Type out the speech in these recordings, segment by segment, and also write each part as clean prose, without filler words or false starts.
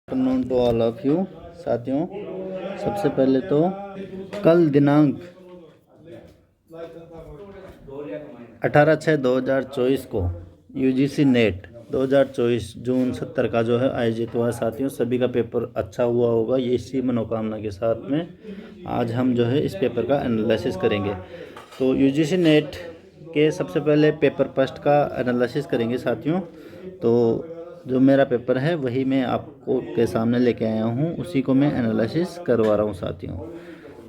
Afternoon to all of you साथियों। सबसे पहले तो कल दिनांक 18/6/2024 को यूजीसी नेट 2024 जून 70 का जो है आयोजित हुआ। साथियों सभी का पेपर अच्छा हुआ होगा, ये इसी मनोकामना के साथ में आज हम जो है इस पेपर का एनालिसिस करेंगे। तो यूजीसी नेट के सबसे पहले पेपर फर्स्ट का एनालिसिस करेंगे साथियों। तो जो मेरा पेपर है वही मैं आपको के सामने लेके आया हूँ, उसी को मैं एनालिसिस करवा रहा हूँ साथियों।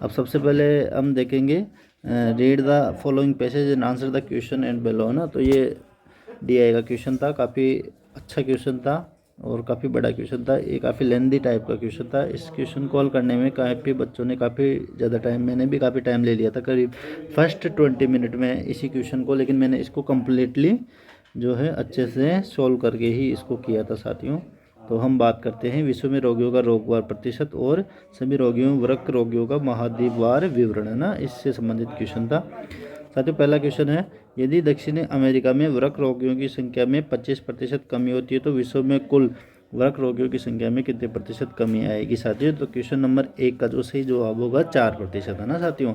अब सबसे पहले हम देखेंगे read the following passage and answer the question and below ना। तो ये डीआई का क्वेश्चन था, काफ़ी अच्छा क्वेश्चन था और काफ़ी बड़ा क्वेश्चन था। ये काफ़ी लेंदी टाइप का क्वेश्चन था। इस क्वेश्चन को हल करने में काफ़ी बच्चों ने काफ़ी ज़्यादा टाइम, मैंने भी काफ़ी टाइम ले लिया था, करीब फर्स्ट 20 मिनट में इसी क्वेश्चन को, लेकिन मैंने इसको कम्प्लीटली जो है अच्छे से सोल्व करके ही इसको किया था साथियों। तो हम बात करते हैं विश्व में रोगियों का रोगवार प्रतिशत और सभी रोगियों वृक्क रोगियों का महाद्वीपवार विवरण है ना, इससे संबंधित क्वेश्चन था साथियों। पहला क्वेश्चन है, यदि दक्षिणी अमेरिका में वृक्क रोगियों की संख्या में 25% कमी होती है तो विश्व में कुल वृक्क रोगियों की संख्या में कितने प्रतिशत कमी आएगी साथियों। तो क्वेश्चन नंबर 1 का जो सही जवाब होगा 4% है ना साथियों।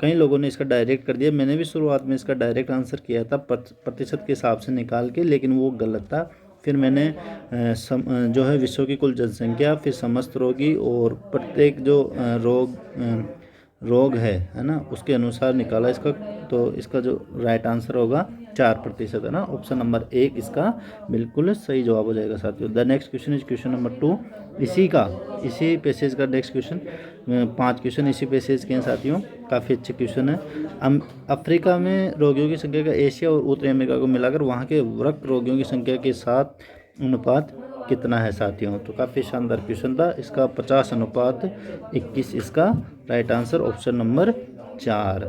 कई लोगों ने इसका डायरेक्ट कर दिया, मैंने भी शुरुआत में इसका डायरेक्ट आंसर किया था प्रतिशत के हिसाब से निकाल के, लेकिन वो गलत था। फिर मैंने जो है विश्व की कुल जनसंख्या, फिर समस्त रोगी और प्रत्येक जो रोग है ना, उसके अनुसार निकाला इसका। तो इसका जो राइट आंसर होगा 4% है ना, ऑप्शन नंबर 1 इसका बिल्कुल सही जवाब हो जाएगा साथियों। The next question is question number 2। इसी पैसेज का नेक्स्ट क्वेश्चन, 5 क्वेश्चन इसी पैसेज के हैं साथियों, काफ़ी अच्छे क्वेश्चन है। अफ्रीका में रोगियों की संख्या का एशिया और उत्तरी अमेरिका को मिलाकर वहाँ के वृक्क रोगियों की संख्या के साथ अनुपात कितना है साथियों। तो काफ़ी शानदार क्वेश्चन था, इसका 50:21 इसका right answer, option number 4।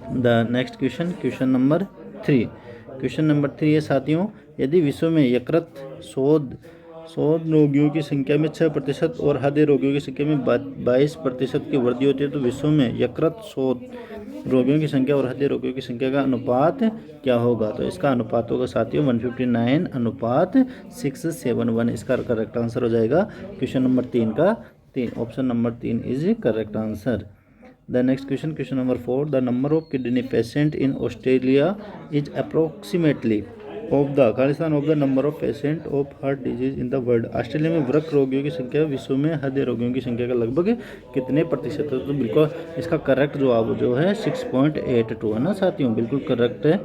The next question, question number 3। Question number 3 है साथियों, यदि विश्व में यकृत शोध रोगियों की संख्या में 6% और हृदय रोगियों की संख्या में 22% की वृद्धि होती है तो विश्व में यकृत शोध रोगियों की संख्या और हृदय रोगियों की संख्या का अनुपात क्या होगा। तो इसका अनुपात होगा साथियों 159:671, इसका करेक्ट आंसर हो जाएगा क्वेश्चन नंबर 3 का, option number 3 is correct answer. The next question, question number 4। The number of kidney patient in Australia is approximately of the number of patient of heart disease in the world. Australia में वृक्क रोगियों की संख्या विश्व में हृदय रोगियों की संख्या का लगभग कितने प्रतिशत है। तो बिल्कुल इसका करेक्ट जवाब जो है 6.82 है ना साथियों, बिल्कुल करेक्ट है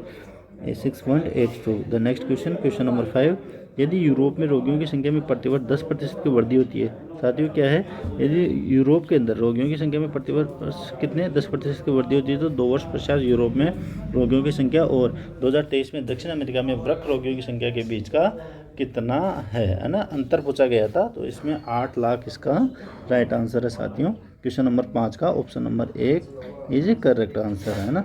6.82। The next question, question number 5। यदि यूरोप में रोगियों की संख्या में प्रतिवर्ष 10% की वृद्धि होती है साथियों, क्या है, यदि यूरोप के अंदर रोगियों की संख्या में प्रतिवर्ष कितने 10% की वृद्धि होती है तो 2 वर्ष पश्चात यूरोप में रोगियों की संख्या और 2023 में दक्षिण अमेरिका में वृक्क रोगियों की संख्या के बीच का कितना है ना, अंतर पूछा गया था। तो इसमें 8 लाख इसका राइट आंसर है साथियों, क्वेश्चन नंबर 5 का option number 1 is correct answer है ना।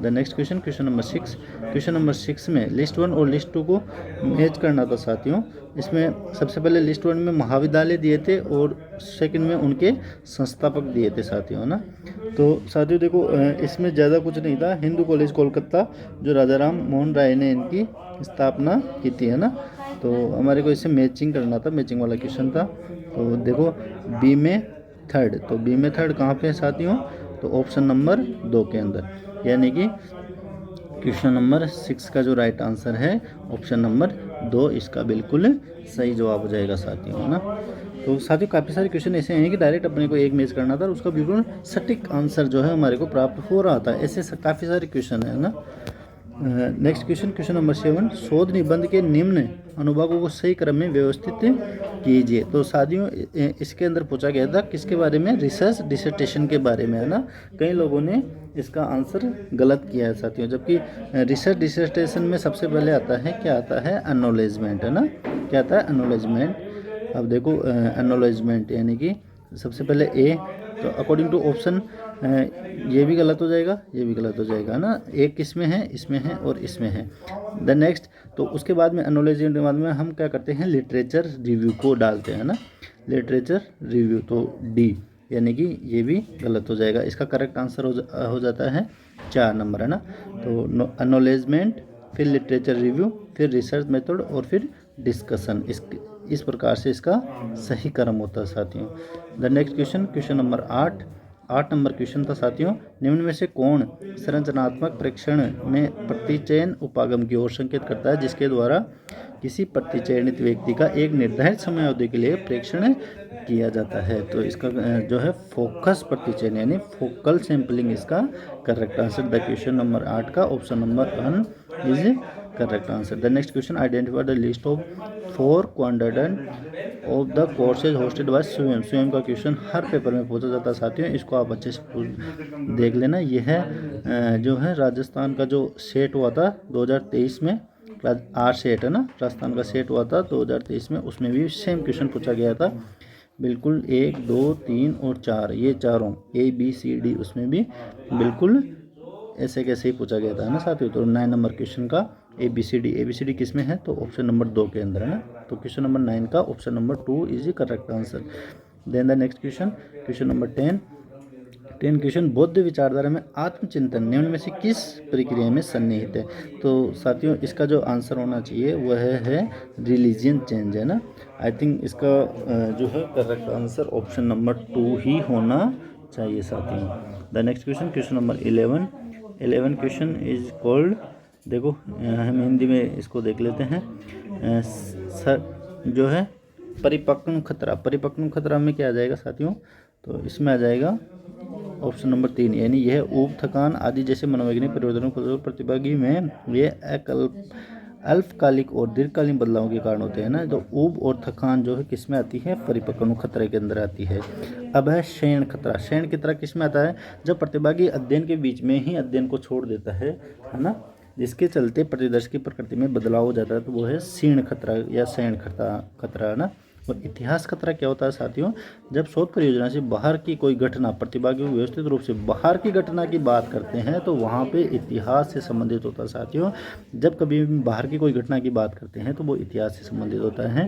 The next question, question number 6। Question number 6 में लिस्ट 1 और लिस्ट 2 को मैच करना था साथियों। इसमें सबसे पहले लिस्ट 1 में महाविद्यालय दिए थे और सेकंड में उनके संस्थापक दिए थे साथियों ना। तो साथियों देखो इसमें ज़्यादा कुछ नहीं था, हिंदू कॉलेज कोलकाता जो राजा राम मोहन राय ने इनकी स्थापना की थी है ना। तो हमारे को इससे मैचिंग करना था, मैचिंग वाला क्वेश्चन था। तो देखो बी में थर्ड, तो बी में थर्ड कहाँ पे है साथियों, तो ऑप्शन नंबर 2 के अंदर, यानी कि क्वेश्चन नंबर 6 का जो राइट आंसर है ऑप्शन नंबर 2 इसका बिल्कुल सही जवाब हो जाएगा साथियों है ना। तो साथियों काफ़ी सारे क्वेश्चन ऐसे हैं कि डायरेक्ट अपने को एक मैच करना था और उसका बिल्कुल सटीक आंसर जो है हमारे को प्राप्त हो रहा था, ऐसे काफ़ी सारे क्वेश्चन है ना। Next question, question number 7। शोध निबंध के निम्न अनुभागों को सही क्रम में व्यवस्थित कीजिए। तो साथियों इसके अंदर पूछा गया था किसके बारे में, रिसर्च डिसर्टेशन के बारे में है ना। कई लोगों ने इसका आंसर गलत किया है साथियों, जबकि रिसर्च डिसर्टेशन में सबसे पहले आता है क्या, आता है एक्नॉलेजमेंट है ना। क्या आता है, एक्नॉलेजमेंट। अब देखो एक्नॉलेजमेंट यानी कि सबसे पहले ए, तो अकॉर्डिंग टू ऑप्शन ये भी गलत हो जाएगा, ये भी गलत हो जाएगा ना। एक किस में है, इसमें है और इसमें है। द नेक्स्ट, तो उसके बाद में एनालिसिस के बाद में हम क्या करते हैं, लिटरेचर रिव्यू को डालते हैं ना, लिटरेचर रिव्यू, तो डी, यानी कि ये भी गलत हो जाएगा। इसका करेक्ट आंसर हो जाता है 4 नंबर है ना। तो एनालिसमेंट, फिर लिटरेचर रिव्यू, फिर रिसर्च मेथड और फिर डिस्कशन, इस प्रकार से इसका सही क्रम होता है साथियों। The next question, question number 8 number question था साथियों, निम्न में से कौन संरचनात्मक परीक्षण में प्रतिचयन उपागम की ओर संकेत करता है जिसके द्वारा किसी प्रतिचयनित व्यक्ति का एक निर्धारित समय अवधि के लिए परीक्षण किया जाता है। तो इसका जो है फोकस प्रतिचयन यानी फोकल सैंपलिंग इसका correct answer. The question number 8 का option number 1 is correct answer. The next question, identify the list of 4 quadrant of the courses hosted by स्वयं। स्वयं का क्वेश्चन हर पेपर में पूछा जाता है साथियों, इसको आप अच्छे से देख लेना। यह है जो है राजस्थान का जो सेट हुआ था 2023 में, आर सेट है ना, राजस्थान का सेट हुआ था 2023 में, उसमें भी सेम क्वेश्चन पूछा गया था बिल्कुल। 1, 2, 3 और 4 ये चारों ABCD उसमें भी बिल्कुल ऐसे कैसे ही पूछा गया था, है ना साथियों। तो 9 नंबर क्वेश्चन का ABCD किस में है, तो ऑप्शन नंबर 2 के अंदर है ना। तो क्वेश्चन नंबर 9 का option number 2 is correct answer. Then the next question, question number 10 question, बौद्ध विचारधारा में आत्मचिंतन निम्न में से किस प्रक्रिया में सन्निहित है। तो साथियों इसका जो आंसर होना चाहिए वह है रिलीजियन चेंज, है ना। आई थिंक इसका जो है करेक्ट आंसर ऑप्शन नंबर 2 ही होना चाहिए साथियों। The next question, question number 11 question is called, देखो हम हिंदी में इसको देख लेते हैं। जो है परिपक्व खतरा में क्या आ जाएगा साथियों, तो इसमें आ जाएगा ऑप्शन नंबर 3 यानी यह ऊब, थकान आदि जैसे मनोवैज्ञानिक परिवर्तनों को प्रतिभागी में ये अल्पकालिक और दीर्घकालीन बदलावों के कारण होते हैं ना। तो ऊब और थकान जो है किस में आती है, परिपक्व खतरे के अंदर आती है। अब है शयन खतरा किस में आता है, जब प्रतिभागी अध्ययन के बीच में ही अध्ययन को छोड़ देता है ना, जिसके चलते प्रतिदर्श की प्रकृति में बदलाव हो जाता है, तो वो है क्षीण खतरा या शयन खतरा, है ना। और इतिहास खतरा क्या होता है साथियों, जब शोध परियोजना से बाहर की कोई घटना, प्रतिभागी व्यवस्थित रूप से बाहर की घटना की बात करते हैं तो वहाँ पे इतिहास से संबंधित होता है साथियों। जब कभी बाहर की कोई घटना की बात करते हैं तो वो इतिहास से संबंधित होता है।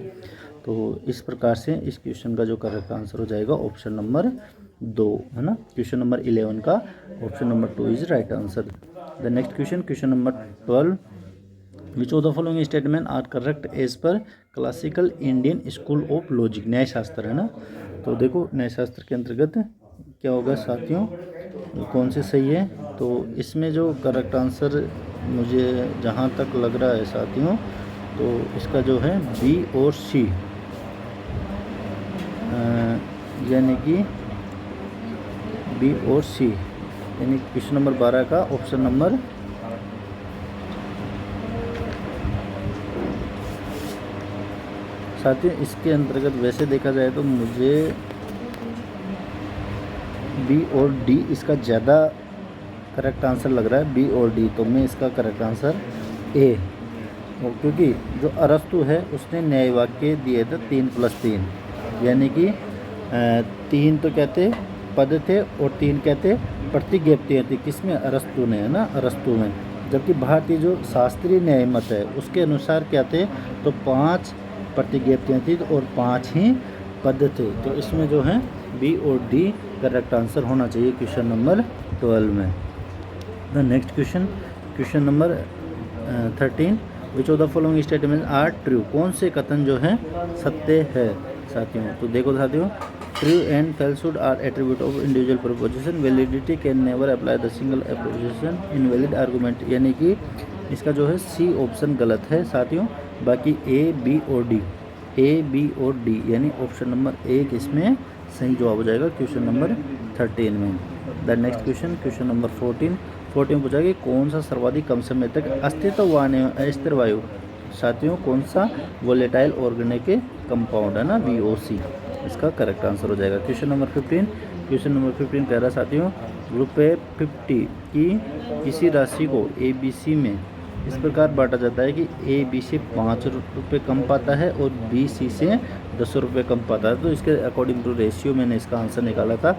तो इस प्रकार से इस क्वेश्चन का जो करेक्ट आंसर हो जाएगा ऑप्शन नंबर 2, है ना। क्वेश्चन नंबर 11 का option number 2 is right answer. The next question, question number 12, which of the following statement are correct as per classical Indian school of logic. न्याय शास्त्र, है ना। तो देखो न्याय शास्त्र के अंतर्गत क्या होगा साथियों, कौन से सही है, तो इसमें जो करेक्ट आंसर मुझे जहाँ तक लग रहा है साथियों, तो इसका जो है B और C, यानी कि B और C, यानी क्वेश्चन नंबर 12 का ऑप्शन नंबर साथियों इसके अंतर्गत वैसे देखा जाए तो मुझे B और D इसका ज़्यादा करेक्ट आंसर लग रहा है, B और D। तो मैं इसका करेक्ट आंसर A, और क्योंकि जो अरस्तु है उसने न्याय वाक्य दिए थे 3+3, यानी कि 3 तो कहते पद थे और 3 कहते प्रतिज्ञप्तियाँ थी, किसमें, अरस्तु ने, है ना, अरस्तु में। जबकि भारतीय जो शास्त्रीय न्याय मत है उसके अनुसार क्या थे, तो 5 प्रतिज्ञप्तियाँ थी और 5 ही पद थे। तो इसमें जो है B और D करेक्ट आंसर होना चाहिए क्वेश्चन नंबर 12 में। The next question, question number 13, which of the following statement are true. कौन से कथन जो है सत्य है साथियों। तो देखो साथियों, true and falsehood are attribute of individual proposition, validity can never apply the single proposition invalid argument, यानी कि इसका जो है C ऑप्शन गलत है साथियों। बाकी A, B और D यानी ऑप्शन नंबर 1 इसमें सही जवाब हो जाएगा क्वेश्चन नंबर 13 में। The next question, question number 14 में पूछा कि कौन सा सर्वाधिक कम समय तक अस्तित्ववान अस्थिर वायु साथियों, कौन सा वोलेटाइल ऑर्गेनिक कंपाउंड, है ना, VOC इसका करेक्ट आंसर हो जाएगा। क्वेश्चन नंबर 15 कह रहा साथियों, ₹50 की किसी राशि को ABC में इस प्रकार बांटा जाता है कि AB से 5 रुपये कम पाता है और BC से 10 रुपये कम पाता है। तो इसके अकॉर्डिंग टू रेशियो मैंने इसका आंसर निकाला था।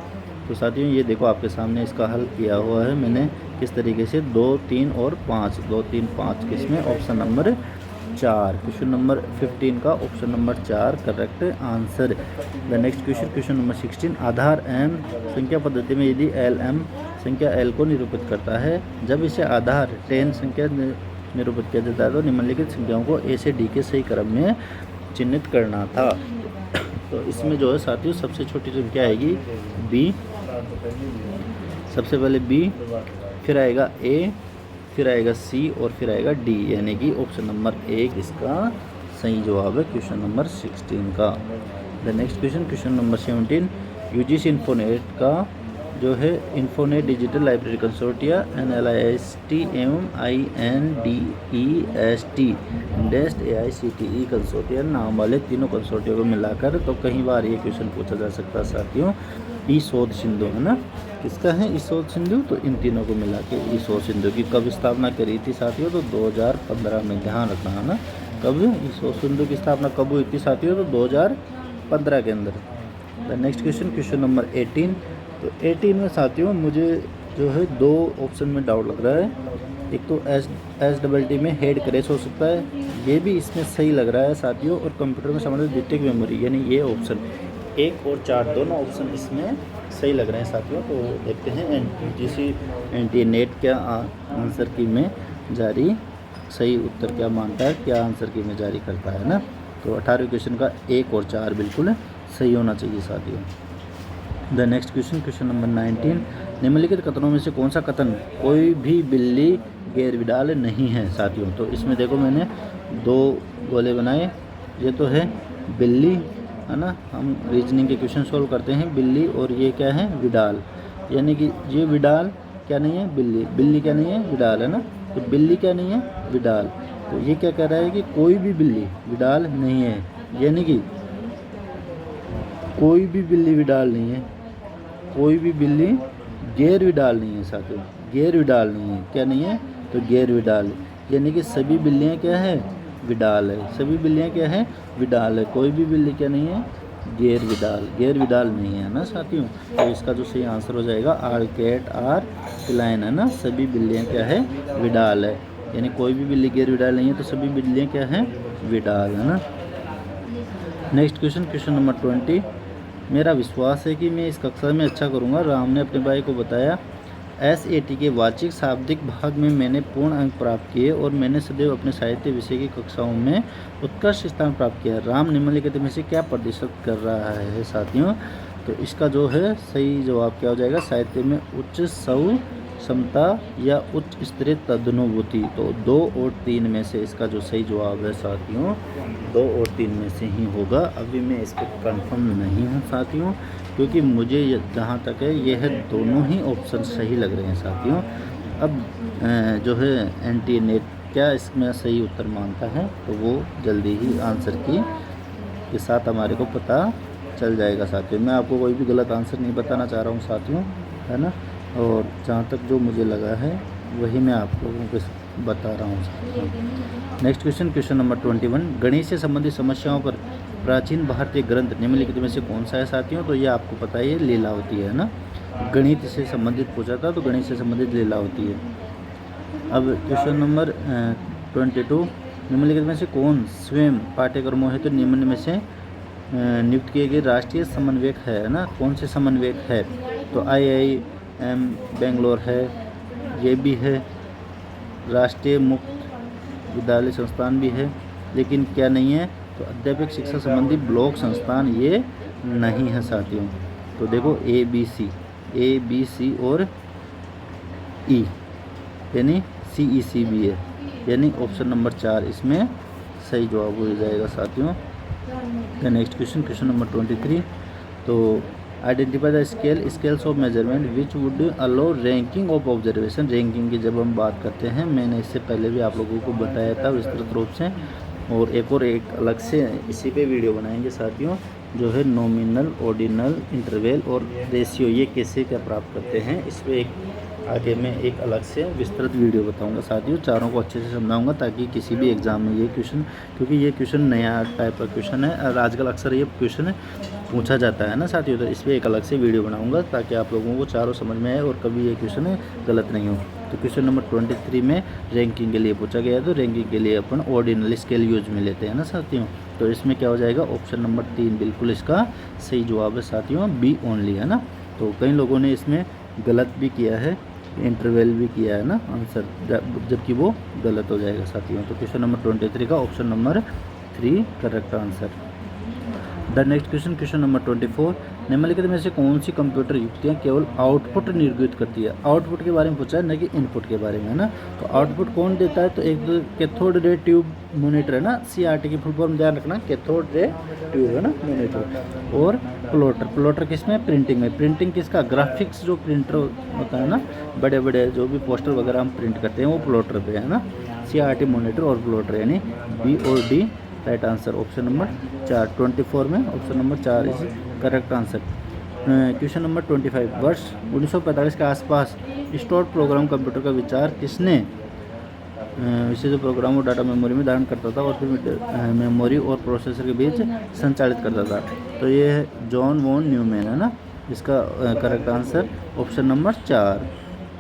तो साथियों ये देखो आपके सामने इसका हल किया हुआ है मैंने किस तरीके से, 2, 3 और 5, 2, 3, 5 किसमें, ऑप्शन नंबर 4, क्वेश्चन नंबर 15 का option number 4 correct answer. The next question, question number 16, Aadhaar M संख्या पद्धति में यदि LM संख्या L को निरूपित करता है, जब इसे आधार 10 संख्या निरूपित किया जाता है तो निम्नलिखित संख्याओं को A से D के सही क्रम में चिन्हित करना था। तो इसमें जो है साथियों सबसे छोटी संख्या आएगी बी, सबसे पहले बी, फिर आएगा ए, फिर आएगा सी और फिर आएगा डी, यानी कि ऑप्शन नंबर 1 इसका सही जवाब है क्वेश्चन नंबर 16 का। The next question, question number 17, UGC Infonet का जो है Infonet digital library consortia NLIST एवं INDEST इंडेस्ट AICTE कंसोर्टिया नाम वाले तीनों कंसोर्टिया को मिलाकर, तो कई बार ये क्वेश्चन पूछा जा सकता है साथियों, ई शोध सिंधु है ना, किसका है ई शोध सिंधु, तो इन तीनों को मिला के ई शोध सिंधु की कब स्थापना करी थी साथियों, तो 2015 में, ध्यान रखना है ना, कब ई शोध सिंधु की स्थापना कब हुई थी साथियों, तो 2015 के अंदर। The next question, question number 18, तो 18 में साथियों मुझे जो है 2 ऑप्शन में डाउट लग रहा है। एक तो SST में हेड क्रैश हो सकता है, ये भी इसमें सही लग रहा है साथियों, और कंप्यूटर में संबंधित द्वितीयक मेमोरी यानी ये ऑप्शन 1 और 4 दोनों ऑप्शन इसमें सही लग रहे हैं साथियों। तो देखते हैं यूजीसी NTA नेट क्या आंसर की में जारी सही उत्तर क्या मानता है, क्या आंसर की में जारी करता है ना। तो 18वें क्वेश्चन का 1 और 4 बिल्कुल सही होना चाहिए साथियों। The next question, question number 19, निम्नलिखित कथनों में से कौन सा कथन कोई भी बिल्ली गैर विडाल नहीं है साथियों। तो इसमें देखो मैंने 2 गोले बनाए, ये तो है बिल्ली है ना, हम रीजनिंग के क्वेश्चन सॉल्व करते हैं, बिल्ली, और ये क्या है विडाल, यानी कि ये विडाल क्या नहीं है, बिल्ली, बिल्ली क्या नहीं है, विडाल है ना, तो बिल्ली क्या नहीं है, विडाल। तो ये क्या कह रहा है कि कोई भी बिल्ली विडाल नहीं है, यानी कि कोई भी बिल्ली विडाल नहीं है, कोई भी बिल्ली गैर विडाल नहीं है साथियों, गैर विडाल नहीं है, क्या नहीं है, तो गैर विडाल, यानी कि सभी बिल्लियाँ क्या है, विडाल है, सभी बिल्लियाँ क्या है, विडाल है, कोई भी बिल्ली क्या नहीं है, गैर विडाल, गैर विडाल नहीं है ना साथियों। तो इसका जो सही आंसर हो जाएगा आर कैट आर फिलाइन है ना, सभी बिल्लियाँ क्या है, विडाल है, यानी कोई भी बिल्ली गैर विडाल नहीं है, तो सभी बिल्लियाँ क्या हैं, विडाल है ना। नेक्स्ट क्वेश्चन, क्वेश्चन नंबर 20, मेरा विश्वास है कि मैं इस कक्षा में अच्छा करूंगा, राम ने अपने भाई को बताया। SAT के वाचिक शाब्दिक भाग में मैंने पूर्ण अंक प्राप्त किए और मैंने सदैव अपने साहित्य विषय की कक्षाओं में उत्कृष्ट स्थान प्राप्त किया। राम निम्नलिखित में से क्या प्रदर्शित कर रहा है साथियों, तो इसका जो है सही जवाब क्या हो जाएगा, साहित्य में उच्च स्व क्षमता या उच्च स्तरीय तदनुभूति। तो 2 और 3 में से इसका जो सही जवाब है साथियों, 2 और 3 में से ही होगा। अभी मैं इस पर कन्फर्म नहीं हूँ साथियों, क्योंकि मुझे जहाँ तक है यह दोनों ही ऑप्शन सही लग रहे हैं साथियों। अब जो है NTA नेट क्या इसमें सही उत्तर मानता है, तो वो जल्दी ही आंसर की के साथ हमारे को पता चल जाएगा साथियों। मैं आपको कोई भी गलत आंसर नहीं बताना चाह रहा हूँ साथियों, है ना, और जहाँ तक जो मुझे लगा है वही मैं आप लोगों को बता रहा हूँ। नेक्स्ट क्वेश्चन, क्वेश्चन नंबर 21, गणित से संबंधित समस्याओं पर प्राचीन भारतीय ग्रंथ निम्नलिखित में से कौन सा है साथियों, तो ये आपको पता है, ये लीलावती है ना, गणित से संबंधित पूछा था तो गणित से संबंधित लीलावती है। अब क्वेश्चन नंबर 22, निम्नलिखित में से कौन स्वयं पाठ्यक्रमों हेतु निम्न में से नियुक्त किए गए राष्ट्रीय समन्वयक है ना, कौन से समन्वयक है, तो IIM बेंगलोर है, ये भी है, राष्ट्रीय मुक्त विद्यालय संस्थान भी है, लेकिन क्या नहीं है, तो अध्यापक शिक्षा संबंधी ब्लॉक संस्थान ये नहीं है साथियों। तो देखो A B C और E यानी CEC भी है, यानी ऑप्शन नंबर 4 इसमें सही जवाब हो जाएगा साथियों। नेक्स्ट क्वेश्चन, क्वेश्चन नंबर 23, तो identify the scales of measurement which would allow ranking of observation. Ranking की जब हम बात करते हैं, मैंने इससे पहले भी आप लोगों को बताया था विस्तृत रूप से, और एक अलग से इसी पे वीडियो बनाएंगे साथियों, जो है नॉमिनल, ऑर्डिनल, इंटरवल और रेशियो, ये कैसे क्या प्राप्त करते हैं, इस पर आगे मैं एक अलग से विस्तृत वीडियो बताऊंगा साथियों, चारों को अच्छे से समझाऊंगा, ताकि किसी भी एग्ज़ाम में ये क्वेश्चन, क्योंकि ये क्वेश्चन नया टाइप का क्वेश्चन है और आजकल अक्सर ये क्वेश्चन पूछा जाता है ना साथियों, तो इस पर एक अलग से वीडियो बनाऊंगा ताकि आप लोगों को चारों समझ में आए और कभी ये क्वेश्चन गलत नहीं हो। तो क्वेश्चन नंबर 23 में रैंकिंग के लिए पूछा गया है, तो रैंकिंग के लिए अपन ऑर्डिनल स्केल यूज में लेते हैं ना साथियों। तो इसमें क्या हो जाएगा, ऑप्शन नंबर 3 बिल्कुल इसका सही जवाब है साथियों, B ओनली है ना। तो कई लोगों ने इसमें गलत भी किया है, इंटरवल भी किया है ना आंसर, जबकि वो गलत हो जाएगा साथियों। तो क्वेश्चन नंबर 23 का option number 3 correct answer. The next question, question number 24, निम्नलिखित में से कौन सी कंप्यूटर युक्तियाँ केवल आउटपुट निर्गत करती है। आउटपुट के बारे में पूछा है, न कि इनपुट के बारे में, है ना। तो आउटपुट कौन देता है, तो एक तो कैथोड रे ट्यूब मॉनिटर है ना, CRT की फुल फॉर्म ध्यान रखना, कैथोड रे ट्यूब है ना मॉनिटर। और प्लॉटर, प्लॉटर किसमें, प्रिंटिंग में। प्रिंटिंग किसका, ग्राफिक्स जो प्रिंटर होता है ना, बड़े बड़े जो भी पोस्टर वगैरह हम प्रिंट करते हैं वो प्लॉटर पे है ना। CRT मॉनिटर और प्लॉटर, यानी B और D right answer. Option number 4, 24 में option number 4 is correct answer. Question number 25, वर्ष 1945 के आसपास स्टोर प्रोग्राम कंप्यूटर का विचार किसने, इसे जो प्रोग्राम और डाटा मेमोरी में धारण करता था और फिर मेमोरी और प्रोसेसर के बीच संचालित करता था। तो ये है जॉन वॉन न्यूमैन, है ना। इसका करेक्ट आंसर ऑप्शन नंबर 4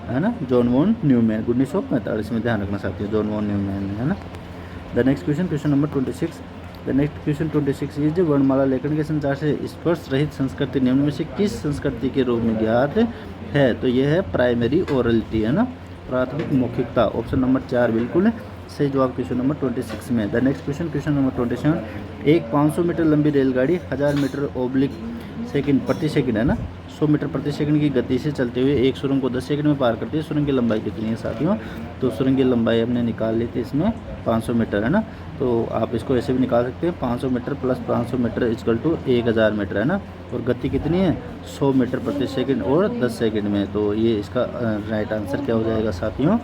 है ना, जॉन वॉन न्यूमैन। 1945 में ध्यान रखना चाहती है, जॉन वॉन न्यूमैन, है ना। The next question, question number 26, the next question 26 is वर्णमाला लेखन के संचार से स्पर्श रहित संस्कृति निम्न में से किस संस्कृति के रूप में ज्ञात है। तो यह है प्राइमरी ओरलिटी, है ना, प्राथमिक मौखिकता। ऑप्शन नंबर 4 बिल्कुल सही जवाब क्वेश्चन नंबर 26 में। The next question, question number 27, एक 500 मीटर लंबी रेलगाड़ी 1000 मीटर ओब्लिक सेकंड प्रति सेकंड, है ना, 100 मीटर प्रति सेकंड की गति से चलते हुए एक सुरंग को 10 सेकंड में पार करती है। सुरंग की लंबाई कितनी है साथियों, तो सुरंग की लंबाई हमने निकाल ली थी इसमें 500 मीटर, है ना। तो आप इसको ऐसे भी निकाल सकते हैं, 500 metre plus 500 metre equal to 1000 metre, है ना। और गति कितनी है, 100 मीटर प्रति सेकंड और 10 सेकंड में। तो ये इसका राइट आंसर क्या हो जाएगा साथियों,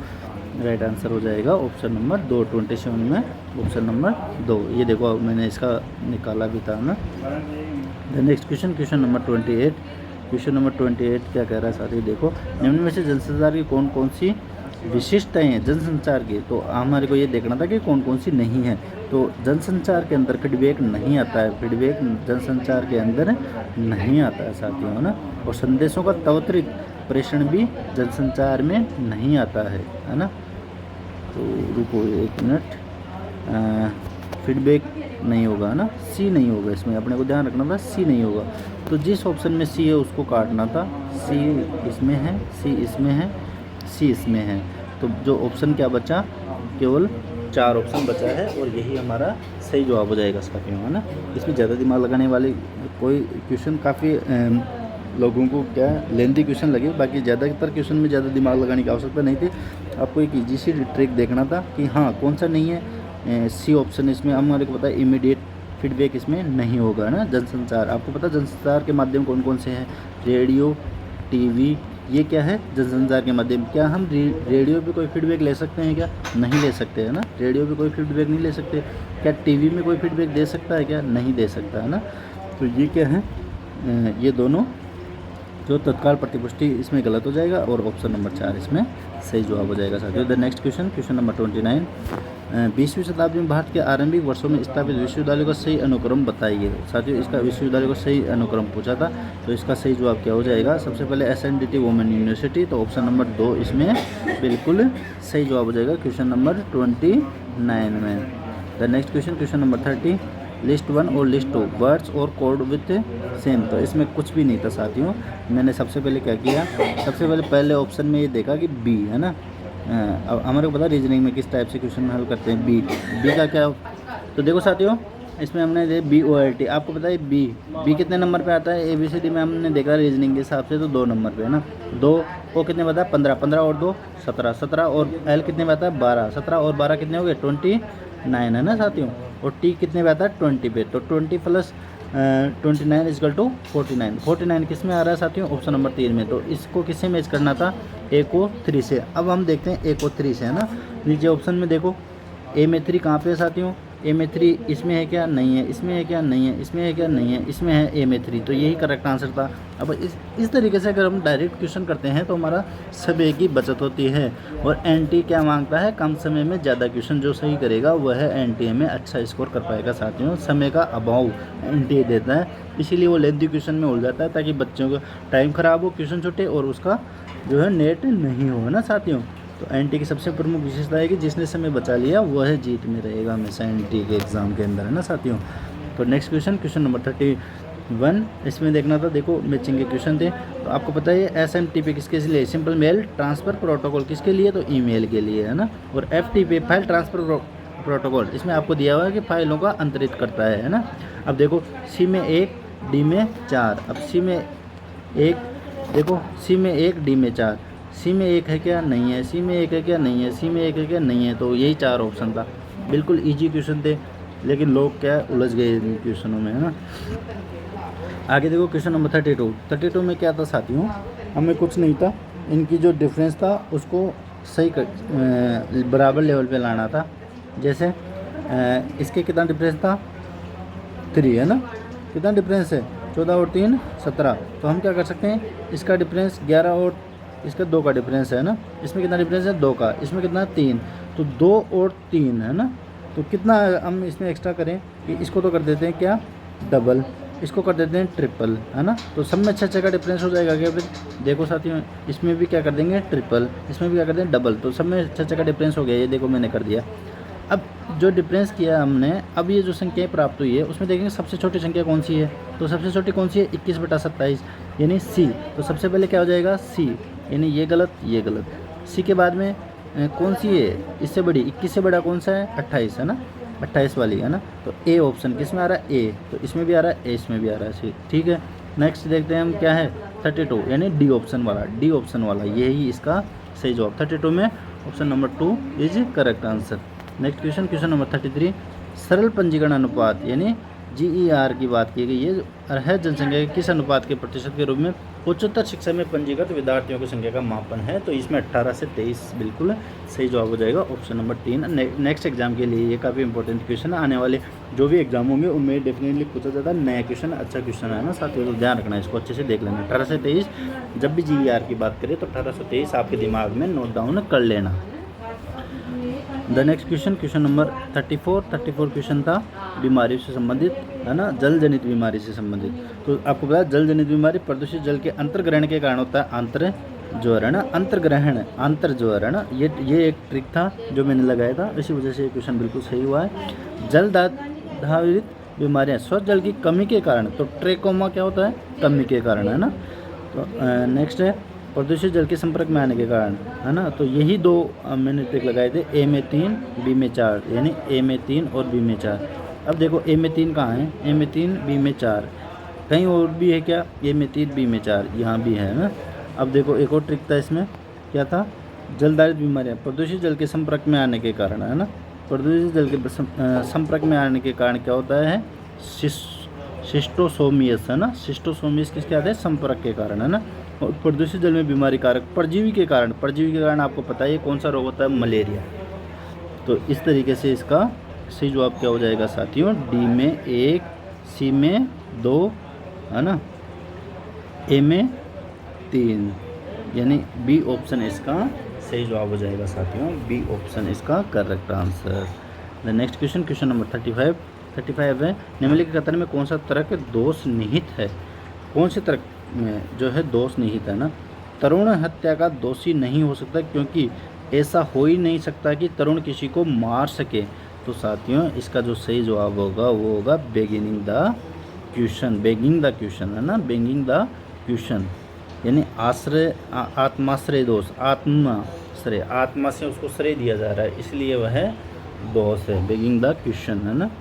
राइट आंसर हो जाएगा ऑप्शन नंबर 2, 27 में ऑप्शन नंबर 2। ये देखो मैंने इसका निकाला भी था ना। The next question, question number 28, question number 28 क्या कह रहा है साथियों, देखो निम्न में से जनसंचार की कौन कौन सी विशिष्टताएं हैं जनसंचार की। तो हमारे को ये देखना था कि कौन कौन सी नहीं है। तो जनसंचार के अंदर फीडबैक नहीं आता है, फीडबैक जनसंचार के अंदर नहीं आता है साथियों, है ना। और संदेशों का त्वरित प्रेषण भी जनसंचार में नहीं आता है ना। तो रुको एक मिनट, फीडबैक नहीं होगा ना, सी नहीं होगा इसमें, अपने को ध्यान रखना था, सी नहीं होगा। तो जिस ऑप्शन में सी है उसको काटना था, सी इसमें है, सी इसमें है, सी इसमें है। तो जो ऑप्शन क्या बचा, केवल 4 ऑप्शन बचा है और यही हमारा सही जवाब हो जाएगा साथियों, है ना। इसमें ज़्यादा दिमाग लगाने वाली कोई क्वेश्चन काफ़ी लोगों को क्या लेंथी क्वेश्चन लगे, बाकी ज़्यादातर क्वेश्चन में ज़्यादा दिमाग लगाने की आवश्यकता नहीं थी। आपको एक ईजी सी ट्रिक देखना था कि हाँ कौन सा नहीं है। सी ऑप्शन इसमें हमारे को पता है इमीडिएट फीडबैक इसमें नहीं होगा ना। जनसंचार, आपको पता है जनसंचार के माध्यम कौन कौन से हैं, रेडियो, टीवी, ये क्या है जनसंचार के माध्यम। क्या हम रेडियो पे कोई फीडबैक ले सकते हैं क्या, नहीं ले सकते, है ना। रेडियो पे कोई फीडबैक नहीं ले सकते। क्या टीवी में कोई फीडबैक दे सकता है क्या, नहीं दे सकता, है ना। तो ये क्या है, ये दोनों जो तत्काल प्रतिपुष्टि इसमें गलत हो जाएगा और ऑप्शन नंबर 4 इसमें सही जवाब हो जाएगा साथियों। The next question, question number 29, 20वीं शताब्दी में भारत के आरंभिक वर्षों में स्थापित विश्वविद्यालय का सही अनुक्रम बताइए। साथियों इसका विश्वविद्यालय का सही अनुक्रम पूछा था, तो इसका सही जवाब क्या हो जाएगा। सबसे पहले SNDT वुमेन यूनिवर्सिटी, तो ऑप्शन नंबर 2 इसमें बिल्कुल सही जवाब हो जाएगा क्वेश्चन नंबर 29 में। The next question, question number 30, list 1 और लिस्ट 2 वर्ड्स और कोड विथ सेम। तो इसमें कुछ भी नहीं था साथियों। मैंने सबसे पहले क्या किया, सबसे पहले ऑप्शन में ये देखा कि बी, है ना। अब हमारे को पता रीजनिंग में किस टाइप से क्वेश्चन हल करते हैं, बी का क्या। तो देखो साथियों इसमें हमने दे BOLT, आपको पता है बी कितने नंबर पे आता है। ABCD में हमने देखा रीजनिंग के हिसाब से तो 2 नंबर पे, है ना। 2 ओ कितने बता है 15, 15 और 2 17, 17 और L कितने बता है 12, 17 और 12 कितने हो गए 29, है ना साथियों। और T कितने पे आता है 20 पे, तो 20 प्लस 29 इक्वल टू 49। 49 किस में आ रहा है साथियों, ऑप्शन नंबर 3 में। तो इसको किससे मैच करना था, A को 3 से। अब हम देखते हैं A को 3 से, है ना। नीचे ऑप्शन में देखो A में 3 कहाँ पे है साथियों, A में 3 इसमें है क्या, नहीं है, इसमें है क्या, नहीं है, इसमें है क्या, नहीं है, इसमें है A में 3, तो यही करेक्ट आंसर था। अब इस तरीके से अगर हम डायरेक्ट क्वेश्चन करते हैं तो हमारा समय की बचत होती है। और NT क्या मांगता है, कम समय में ज़्यादा क्वेश्चन, जो सही करेगा वह NTA में अच्छा स्कोर कर पाएगा साथियों। समय का अभाव NTA देता है, इसीलिए वो लेंथी क्वेश्चन में उलझ जाता है ताकि बच्चों का टाइम ख़राब हो, क्वेश्चन छूटे और उसका जो है नेट नहीं हो, ना साथियों। तो NT की सबसे प्रमुख विशेषता है कि जिसने समय बचा लिया वह जीत में रहेगा हमेशा NT के एग्ज़ाम के अंदर, है ना साथियों। तो नेक्स्ट क्वेश्चन, क्वेश्चन नंबर 31, इसमें देखना था, देखो मैचिंग के क्वेश्चन थे। तो आपको पता है SMTP किसके लिए, सिंपल मेल ट्रांसफ़र प्रोटोकॉल किसके लिए, तो ईमेल के लिए, है ना। और FTP फाइल ट्रांसफ़र प्रोटोकॉल, इसमें आपको दिया हुआ है कि फाइलों का अंतरित करता है ना। अब देखो सी में 1 डी में 4, अब सी में 1 देखो सी में 1 डी में 4, सी में 1 है क्या, नहीं है, सी में 1 है क्या, नहीं है, सी में 1 है क्या, नहीं है। तो यही 4 ऑप्शन था, बिल्कुल ईजी क्वेश्चन थे, लेकिन लोग क्या उलझ गए इन क्वेश्चनों में, है ना। आगे देखो क्वेश्चन नंबर 32 में क्या था साथियों, हमें कुछ नहीं था, इनकी जो डिफरेंस था उसको सही बराबर लेवल पे लाना था। जैसे इसके कितना डिफरेंस था, 3 है ना, कितना डिफरेंस है, 14 और 3 17। तो हम क्या कर सकते हैं, इसका डिफरेंस 11 और इसका 2 का डिफरेंस है ना, इसमें कितना डिफरेंस है 2 का, इसमें कितना 3, तो 2 और 3 है ना। तो कितना हम इसमें एक्स्ट्रा करें कि इसको तो कर देते हैं क्या डबल, इसको कर देते हैं ट्रिपल, है ना। तो सब में 6 का डिफरेंस हो जाएगा क्या, फिर देखो साथियों इसमें भी क्या कर देंगे ट्रिपल, इसमें भी क्या कर देंगे डबल, तो सब में 6 का डिफरेंस हो गया, ये देखो मैंने कर दिया। अब जो डिफरेंस किया हमने, अब ये जो संख्याएँ प्राप्त हुई है उसमें देखेंगे सबसे छोटी संख्या कौन सी है, तो सबसे छोटी कौन सी है 21/27 यानी सी। तो सबसे पहले क्या हो जाएगा सी, यानी ये गलत ये गलत। सी के बाद में कौन सी है इससे बड़ी, 21 से बड़ा कौन सा है 28 है ना, 28 वाली है ना। तो ए ऑप्शन किस में आ रहा है ए, तो इसमें भी आ रहा है ए, इसमें भी आ रहा है, ठीक है। नेक्स्ट देखते हैं हम क्या है 32 यानी डी ऑप्शन वाला, डी ऑप्शन वाला यही इसका सही जवाब। 32 में option number 2 is correct answer. Next question number 33, सरल पंजीकरण अनुपात यानी GER की बात की गई है जनसंख्या के किस अनुपात के प्रतिशत के रूप में उच्चतर शिक्षा में पंजीकृत विद्यार्थियों की संख्या का मापन है, तो इसमें 18 से 23 बिल्कुल सही जवाब हो जाएगा, ऑप्शन नंबर 3। नेक्स्ट एग्जाम के लिए ये काफ़ी इंपॉर्टेंट क्वेश्चन है, आने वाले जो भी एग्जाम होंगे उनमें डेफिनेटली पूछा जाता है, नया क्वेश्चन अच्छा क्वेश्चन है ना साथियों, तो ध्यान रखना इसको अच्छे से देख लेना। 18 से 23 जब भी GER की बात करें तो 18 से 23 आपके दिमाग में नोट डाउन कर लेना। The next question number 34 question था बीमारी से संबंधित, है ना, जल जनित बीमारी से संबंधित। तो आपको पता है जल जनित बीमारी प्रदूषित जल के अंतर्ग्रहण के कारण होता है, अंतर ज्वर है ना, अंतर्ग्रहण अंतर ज्वर है ना, ये एक ट्रिक था जो मैंने लगाया था, इसी वजह से ये क्वेश्चन बिल्कुल सही हुआ है। जल धारित बीमारियाँ स्वच्छ जल की कमी के कारण, तो ट्रेकोमा क्या होता है कमी के कारण, है ना। तो नेक्स्ट है प्रदूषित जल के संपर्क में आने के कारण, है ना। तो यही 2 मैंने ट्रिक लगाए थे, ए में 3 बी में 4, यानी ए में 3 और बी में 4। अब देखो ए में 3 कहाँ है, ए में 3 बी में 4, कहीं और भी है क्या, ए में 3 बी में 4 यहाँ भी है ना। अब देखो एक और ट्रिक था इसमें, क्या था, जलधारित बीमारियाँ प्रदूषित जल के संपर्क में आने के कारण, है ना। प्रदूषित जल के संपर्क में आने के कारण क्या होता है शिस्टोसोमियस, है ना, शिस्टोसोमियस किसके आते हैं संपर्क के कारण, है ना। और प्रदूषित जल में बीमारी कारक परजीवी के कारण आपको पता है कौन सा रोग होता है मलेरिया। तो इस तरीके से इसका सही जवाब क्या हो जाएगा साथियों, डी में 1 सी में 2, है ना, ए में 3, यानी बी ऑप्शन इसका सही जवाब हो जाएगा साथियों, बी ऑप्शन इसका correct answer. The next question number 35 है, निम्नलिखित कथन में कौन सा तर्क दोष निहित है, कौन से तर्क में जो है दोष निहित है ना। तरुण हत्या का दोषी नहीं हो सकता क्योंकि ऐसा हो ही नहीं सकता कि तरुण किसी को मार सके। तो साथियों इसका जो सही जवाब होगा वो होगा बेगिंग द क्वेश्चन, है ना, बेगिंग द क्वेश्चन, यानी आश्रय आत्माश्रय दोष, आत्मा से उसको श्रेय दिया जा रहा है इसलिए वह दोष है, बेगिंग द क्वेश्चन, है ना।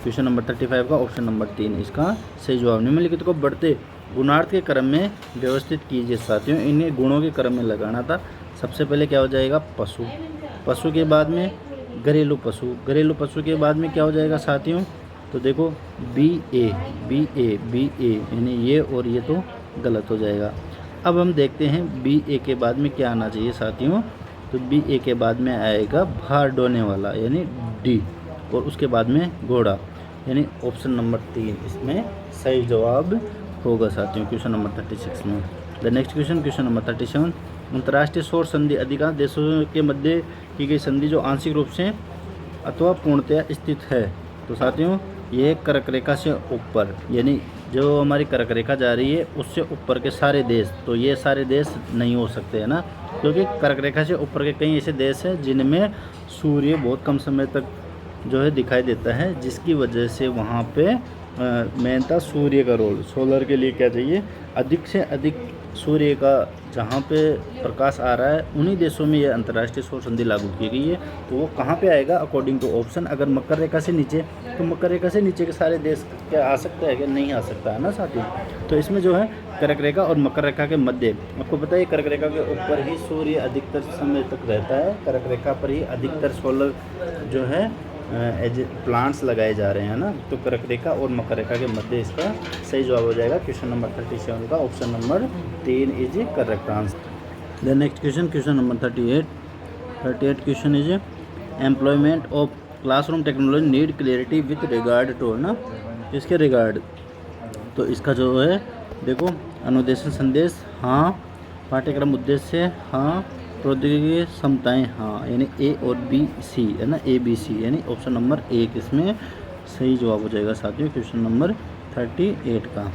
क्वेश्चन नंबर 35 का ऑप्शन नंबर 3 इसका सही जवाब। निम्नलिखित को बढ़ते गुणार्थ के क्रम में व्यवस्थित कीजिए साथियों, इन्हें गुणों के क्रम में लगाना था। सबसे पहले क्या हो जाएगा पशु के बाद में घरेलू पशु के बाद में क्या हो जाएगा साथियों, तो देखो बी ए यानी ये और ये तो गलत हो जाएगा। अब हम देखते हैं बी ए के बाद में क्या आना चाहिए साथियों, तो बी ए के बाद में आएगा भार ढोने वाला यानी डी, और उसके बाद में घोड़ा, यानी ऑप्शन नंबर 3 इसमें सही जवाब होगा साथियों क्वेश्चन नंबर 36 में। द नेक्स्ट क्वेश्चन नंबर 37, अंतर्राष्ट्रीय सौर संधि अधिकांश देशों के मध्य की गई संधि जो आंशिक रूप से अथवा पूर्णतया स्थित है। तो साथियों ये कर्क रेखा से ऊपर, यानी जो हमारी कर्क रेखा जा रही है उससे ऊपर के सारे देश, तो ये सारे देश नहीं हो सकते हैं ना, क्योंकि कर्क रेखा से ऊपर के कई ऐसे देश हैं जिनमें सूर्य बहुत कम समय तक जो है दिखाई देता है, जिसकी वजह से वहाँ पे मेन था सूर्य का रोल। सोलर के लिए क्या चाहिए, अधिक से अधिक सूर्य का जहाँ पे प्रकाश आ रहा है उन्हीं देशों में ये अंतर्राष्ट्रीय सौर संधि लागू की गई है। तो वो कहाँ पे आएगा अकॉर्डिंग टू ऑप्शन, अगर मकर रेखा से नीचे, तो मकर रेखा से नीचे के सारे देश क्या आ सकता है, क्या नहीं आ सकता है ना साथियों। तो इसमें जो है कर्क रेखा और मकर रेखा के मध्य, आपको पता है कर्क रेखा के ऊपर ही सूर्य अधिकतर समय तक रहता है, कर्क रेखा पर ही अधिकतर सोलर जो है एज प्लांट्स लगाए जा रहे हैं ना। तो कर्क रेखा और मकर रेखा के मध्य इसका सही जवाब हो जाएगा क्वेश्चन नंबर 37 का option number 3 is correct answer. The next question, question number 38 question is employment of classroom technology need clarity with regard to, ना इसके रिगार्ड। तो इसका जो है देखो, अनुदेशन संदेश हाँ, पाठ्यक्रम उद्देश्य हाँ, प्रौद्योगिकी क्षमताएँ हाँ, यानी ए और बी सी है ना, ए बी सी, यानी ऑप्शन नंबर 1 इसमें सही जवाब हो जाएगा साथियों क्वेश्चन नंबर 38 का।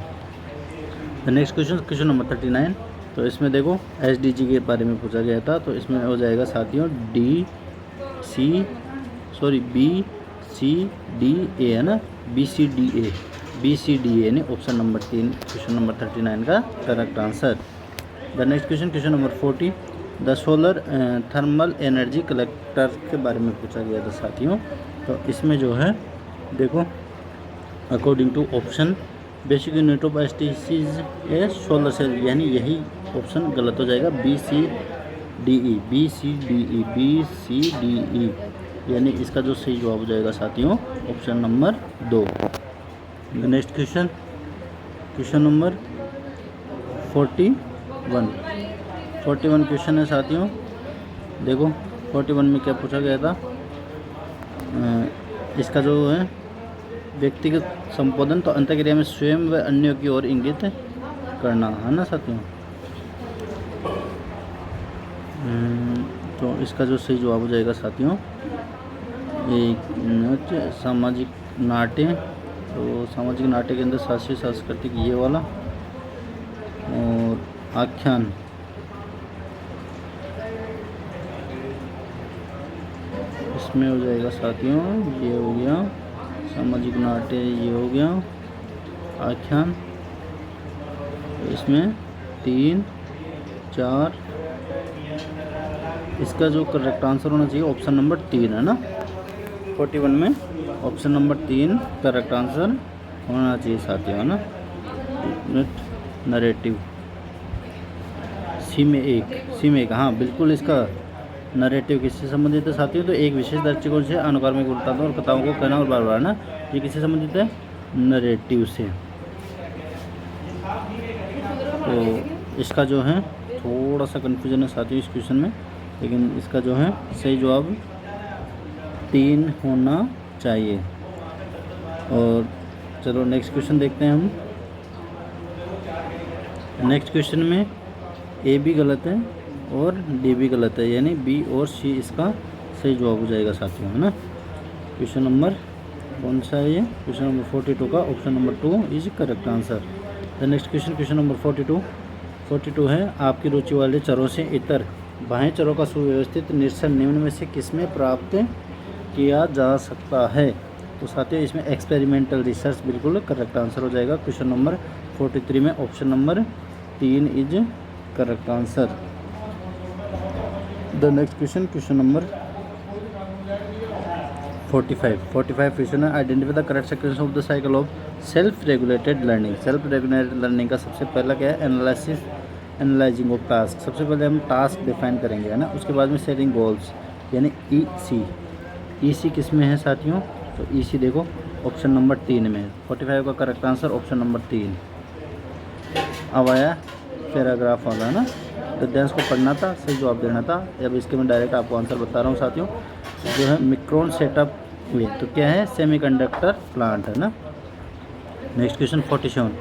The next question, question number 39। तो इसमें देखो SDG के बारे में पूछा गया था, तो इसमें हो जाएगा साथियों बी सी डी ए है ना, BCDA यानी ऑप्शन नंबर 3 क्वेश्चन नंबर 39 का correct answer. The next question, question number 40। The solar thermal energy collector के बारे में पूछा गया था साथियों। तो इसमें जो है देखो according to option basic unit of STCs a solar cell, यानी यही ऑप्शन गलत हो जाएगा, BCDE, यानी इसका जो सही जवाब हो जाएगा साथियों option number 2। Next question, question number 41 question है साथियों। देखो 41 में क्या पूछा गया था, इसका जो है व्यक्तिगत संबोधन, तो अंतःक्रिया में स्वयं व अन्यों की ओर इंगित करना है ना साथियों। तो इसका जो सही जवाब हो जाएगा साथियों एक सामाजिक नाट्य। तो सामाजिक नाट्य के अंदर शास्त्रीय सांस्कृतिक ये वाला, और आख्यान इसमें हो जाएगा साथियों, ये हो गया सामाजिक नाट्य, ये हो गया आख्यान, इसमें 3, 4, इसका जो करेक्ट आंसर होना चाहिए ऑप्शन नंबर 3 है ना। 41 में ऑप्शन नंबर 3 करेक्ट आंसर होना चाहिए साथियों, है ना। नरेटिव सी में एक हाँ बिल्कुल, इसका नरेटिव किससे संबंधित है साथियों, तो एक विशेष दृष्टिकोण से अनुक्रमिक वृत्तांतों और कथाओं को कहना और बार ना, ये किससे संबंधित है, नरेटिव से। तो इसका जो है थोड़ा सा कन्फ्यूजन है साथियों इस क्वेश्चन में, लेकिन इसका जो है सही जवाब 3 होना चाहिए। और चलो नेक्स्ट क्वेश्चन देखते हैं हम। नेक्स्ट क्वेश्चन में ए भी गलत है और डी भी गलत है, यानी बी और सी इसका सही जवाब हो जाएगा साथियों, है ना। क्वेश्चन नंबर कौन सा है ये, क्वेश्चन नंबर 42 का option number 2 is correct answer. The next question, question number 42 है आपकी रुचि वाले चरों से इतर बाह्य चरों का सुव्यवस्थित निरीक्षण निम्न में से किसमें प्राप्त किया जा सकता है। तो साथियों इसमें एक्सपेरिमेंटल रिसर्च बिल्कुल करेक्ट आंसर हो जाएगा क्वेश्चन नंबर 43 में option number 3 is correct answer. The next question, question number 45 question है identify the correct sequence of the cycle of self regulated learning. Self regulated learning का सबसे पहला क्या है, एनालाइजिंग ऑफ टास्क। सबसे पहले हम टास्क डिफाइन करेंगे, है ना। उसके बाद में सेटिंग गोल्स, यानी EC किस में है साथियों, तो EC देखो ऑप्शन नंबर 3 में। 45 का करेक्ट आंसर ऑप्शन नंबर 3। अब आया पैराग्राफ वाला ना, गद्यांश को पढ़ना था, सही जवाब देना था। अब इसके मैं डायरेक्ट आपको आंसर बता रहा हूँ साथियों, जो है मिक्रोन सेटअप हुए, तो क्या है, सेमीकंडक्टर प्लांट, है ना। नेक्स्ट क्वेश्चन 47,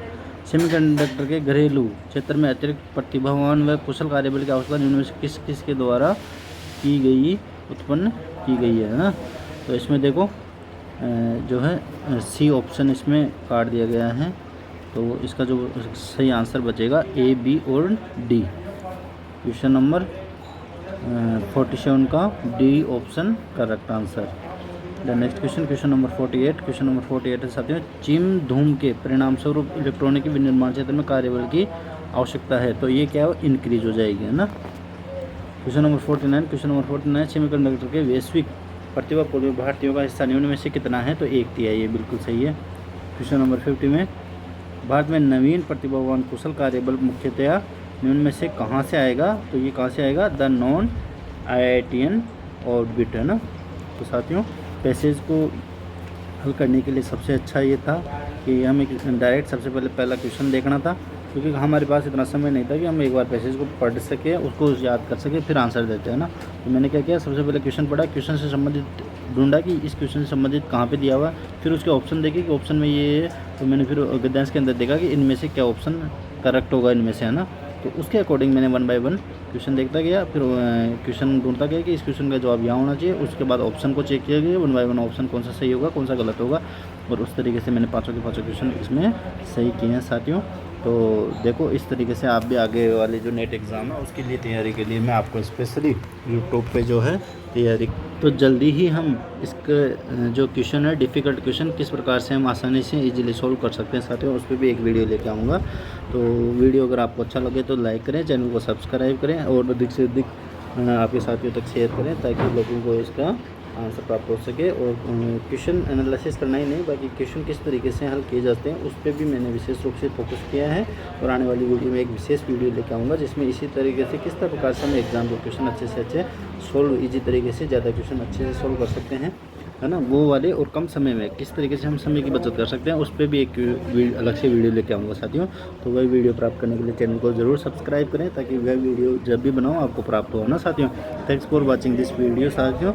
सेमीकंडक्टर के घरेलू क्षेत्र में अतिरिक्त प्रतिभावान व कुशल कार्यबल की आवश्यकता निम्न में से किस के द्वारा उत्पन्न की गई है ना। तो इसमें देखो जो है सी ऑप्शन इसमें काट दिया गया है, तो इसका जो सही आंसर बचेगा A, B और D। क्वेश्चन नंबर 47 का D option correct answer. The next question, question number 48। Question number 48 है साथियों, चिम धूम के परिणाम स्वरूप इलेक्ट्रॉनिक विनिर्माण क्षेत्र में कार्यबल की आवश्यकता है तो ये क्या है, इंक्रीज हो जाएगी, है ना। Question number 49, question number 49, semiconductor के वैश्विक प्रतिभापूर्व भारतीयों का हिस्सा निम्न में से कितना है, तो 1/3, ये बिल्कुल सही है। क्वेश्चन नंबर 50 में, भारत में नवीन प्रतिभावान कुशल कार्यबल मुख्यतया निम्न में से कहाँ से आएगा, तो ये कहाँ से आएगा, द नॉन IITian ऑर्बिट, है ना। तो साथियों पैसेज को हल करने के लिए सबसे अच्छा ये था कि हमें डायरेक्ट सबसे पहला क्वेश्चन देखना था, क्योंकि हमारे पास इतना समय नहीं था कि हम एक बार पैसेज को पढ़ सके, उसको याद कर सके, फिर आंसर देते हैं ना। तो मैंने क्या किया, सबसे पहले क्वेश्चन पढ़ा, क्वेश्चन से संबंधित ढूंढा कि इस क्वेश्चन से संबंधित कहाँ पे दिया हुआ, फिर उसके ऑप्शन देखे कि ऑप्शन में ये है, तो मैंने फिर गद्यांश के अंदर देखा कि इनमें से क्या ऑप्शन करेक्ट होगा इनमें से, है ना। तो उसके अकॉर्डिंग मैंने 1 बाय 1 क्वेश्चन देखता गया, फिर क्वेश्चन ढूंढता गया कि इस क्वेश्चन का जवाब यहाँ होना चाहिए, उसके बाद ऑप्शन को चेक किया गया 1 बाय 1 ऑप्शन कौन सा सही होगा, कौन सा गलत होगा, और उस तरीके से मैंने पाँचों के पाँचों क्वेश्चन इसमें सही किए हैं साथियों। तो देखो इस तरीके से आप भी आगे वाले जो नेट एग्ज़ाम है उसके लिए तैयारी के लिए मैं आपको स्पेशली यूट्यूब पे जो है तैयारी, तो जल्दी ही हम इसका जो क्वेश्चन है डिफ़िकल्ट क्वेश्चन किस प्रकार से हम आसानी से इजीली सॉल्व कर सकते हैं साथियों, उस पर भी एक वीडियो लेके आऊँगा। तो वीडियो अगर आपको अच्छा लगे तो लाइक करें, चैनल को सब्सक्राइब करें और अधिक से अधिक आपके साथियों तक शेयर करें ताकि लोगों को इसका आंसर प्राप्त हो सके। और क्वेश्चन एनालिसिस करना ही नहीं, बाकी क्वेश्चन किस तरीके से हल किए जाते हैं उस पर भी मैंने विशेष रूप से फोकस किया है, और आने वाली वीडियो में एक विशेष वीडियो लेकर आऊँगा जिसमें इसी तरीके से किस प्रकार से हम एग्जाम के क्वेश्चन अच्छे से अच्छे सोल्व ईजी तरीके से ज़्यादा क्वेश्चन अच्छे से सोल्व कर सकते हैं, है ना, वो वाले, और कम समय में किस तरीके से हम समय की बचत कर सकते हैं उस पर भी एक अलग से वीडियो लेके आऊँगा साथियों। तो वही वीडियो प्राप्त करने के लिए चैनल को ज़रूर सब्सक्राइब करें ताकि वह वीडियो जब भी बनाऊँ आपको प्राप्त हो ना साथियों। Thanks for watching this video साथियों।